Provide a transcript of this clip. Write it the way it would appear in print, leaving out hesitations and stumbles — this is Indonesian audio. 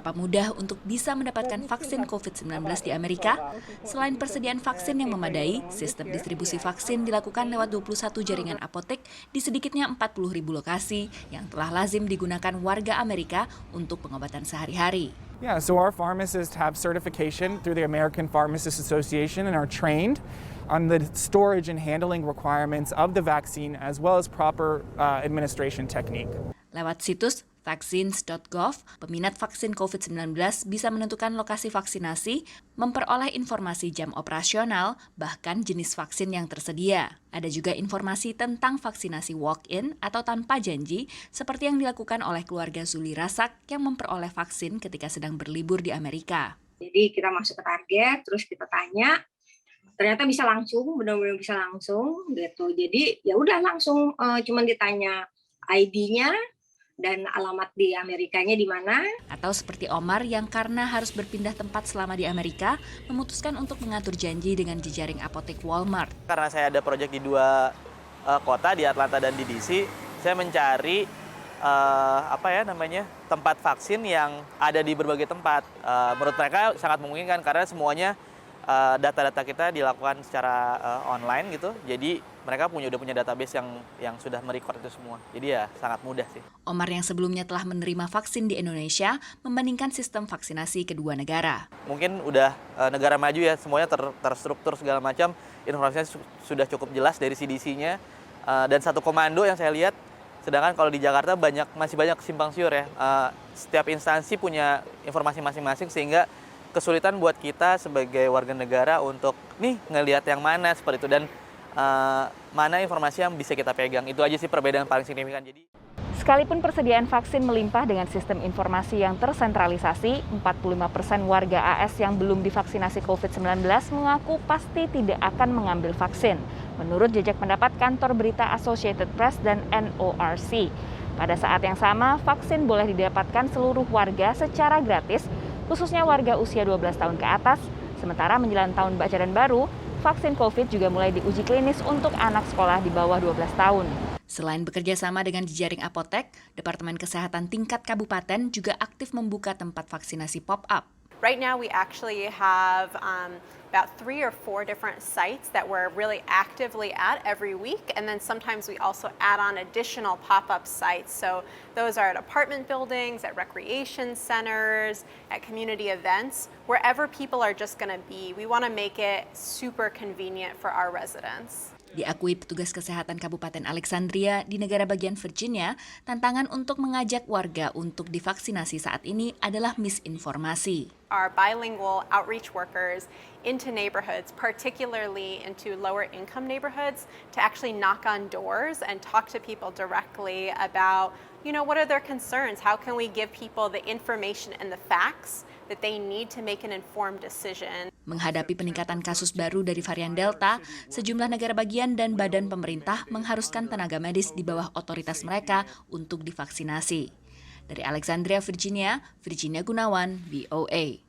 seberapa mudah untuk bisa mendapatkan vaksin COVID-19 di Amerika? Selain persediaan vaksin yang memadai, sistem distribusi vaksin dilakukan lewat 21 jaringan apotek di sedikitnya 40.000 lokasi yang telah lazim digunakan warga Amerika untuk pengobatan sehari-hari. Yeah, so our pharmacists have certification through the American Pharmacists Association and are trained on the storage and handling requirements of the vaccine as well as proper administration technique. Lewat situs vaccines.gov, peminat vaksin COVID-19 bisa menentukan lokasi vaksinasi, memperoleh informasi jam operasional, bahkan jenis vaksin yang tersedia. Ada juga informasi tentang vaksinasi walk-in atau tanpa janji, seperti yang dilakukan oleh keluarga Zuli Rasak yang memperoleh vaksin ketika sedang berlibur di Amerika. Jadi kita masuk ke target, terus kita tanya, ternyata bisa langsung, benar-benar bisa langsung gitu. Jadi ya udah langsung cuman ditanya ID-nya, dan alamat di Amerikanya di mana. Atau seperti Omar yang karena harus berpindah tempat selama di Amerika, memutuskan untuk mengatur janji dengan jejaring apotek Walmart. Karena saya ada proyek di dua kota, di Atlanta dan di DC, saya mencari tempat vaksin yang ada di berbagai tempat. Menurut mereka sangat memungkinkan karena semuanya data-data kita dilakukan secara online gitu. Jadi mereka udah punya database yang sudah merecord itu semua. Jadi ya sangat mudah sih. Omar yang sebelumnya telah menerima vaksin di Indonesia membandingkan sistem vaksinasi kedua negara. Mungkin udah negara maju ya, semuanya terstruktur segala macam. Informasinya sudah cukup jelas dari CDC-nya dan satu komando yang saya lihat. Sedangkan kalau di Jakarta masih banyak simpang siur ya. Setiap instansi punya informasi masing-masing sehingga kesulitan buat kita sebagai warga negara untuk ngelihat yang mana seperti itu dan mana informasi yang bisa kita pegang. Itu aja sih perbedaan paling signifikan. Sekalipun persediaan vaksin melimpah dengan sistem informasi yang tersentralisasi, 45% warga AS yang belum divaksinasi COVID-19 mengaku pasti tidak akan mengambil vaksin. Menurut jejak pendapat kantor berita Associated Press dan NORC. Pada saat yang sama, vaksin boleh didapatkan seluruh warga secara gratis, khususnya warga usia 12 tahun ke atas. Sementara menjelang tahun ajaran baru, vaksin COVID juga mulai diuji klinis untuk anak sekolah di bawah 12 tahun. Selain bekerja sama dengan jejaring apotek, Departemen Kesehatan tingkat kabupaten juga aktif membuka tempat vaksinasi pop-up. Right now we actually have about 3 or 4 different sites that we're really actively at every week, and then sometimes we also add on additional pop-up sites. So those are at apartment buildings, at recreation centers, at community events, wherever people are just going to be. We want to make it super convenient for our residents. Diakui petugas kesehatan Kabupaten Alexandria di negara bagian Virginia, tantangan untuk mengajak warga untuk divaksinasi saat ini adalah misinformasi. Our bilingual outreach workers into neighborhoods, particularly into lower income neighborhoods, to actually knock on doors and talk to people directly about, what are their concerns? How can we give people the information and the facts that they need to make an informed decision? Menghadapi peningkatan kasus baru dari varian Delta, sejumlah negara bagian dan badan pemerintah mengharuskan tenaga medis di bawah otoritas mereka untuk divaksinasi. Dari Alexandria, Virginia Gunawan, VOA.